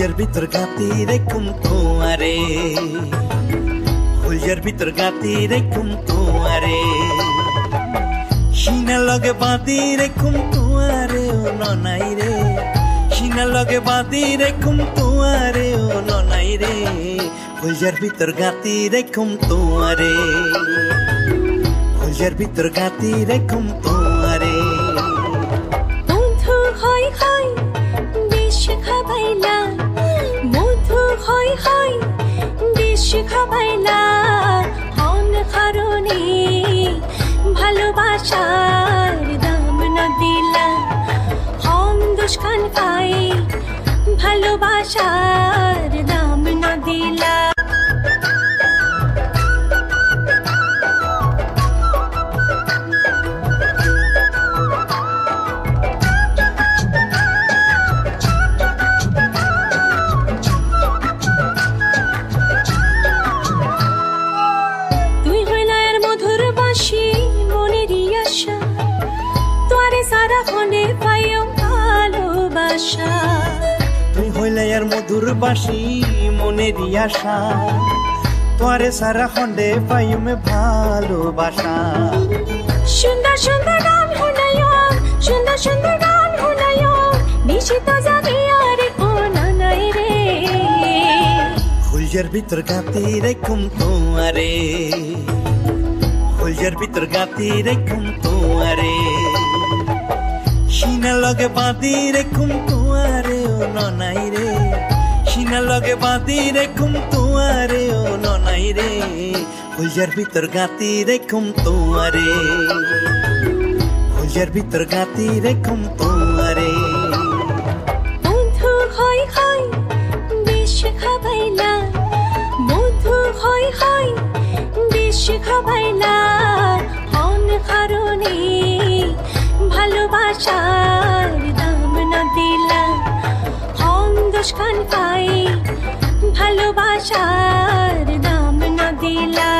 হুলজার ভিতর গাতি রেখুম তোমারে, হুলজার ভিতর গাতি রেখুম তোমারে, সিনা লগে বাঁধি রেখুম তোমারে ও ননাই রে, সিনা লগে বাঁধি রেখুম তোমারে ও ননাই রে, হুলজার ভিতর গাতি রেখুম তোমারে, হুলজার ভিতর গাতি রেখুম তোমারে। বন্ধু হয় হয় বেশ খাবাইলা, বন্ধু হয় হয় বেশ খাবাইলা, হন কারণে ভালোবাসার দাম না দিলা, হন দুষ্কান পাই ভালোবাসার দাম না দিলা। তুই হইলে আর মধুর বাসি মনেরই আশা, তোরে সারা খন্ডে পাইমে ভালোবাসা। সুন্দর সুন্দর গান শুনাইও, সুন্দর সুন্দর গান শুনাইও, নিশিত জাগে আর কোন নাই রে, হুলজার ভিতর গাতি রেখুম তোমারে, হুলজার ভিতর গাতি রেখুম তোমারে, সিনা লগে বাঁধি রেখুম তোমারে ও ননাই রে, সিনা লগে বাঁধি রেখুম তোমারে ও ননাই রে, হুলজার ভিতর গাতি রেখুম তোমারে, হুলজার ভিতর গাতি রেখুম তোমারে। বন্ধু হয় হয় বেশ খাবাইলা, বন্ধু হয় হয় বেশ খাবাইলা, হন কারণে ভালোবাসার দাম না দিলা, হন দুষ্কান পাই ভালোবাসার দাম না দিলা।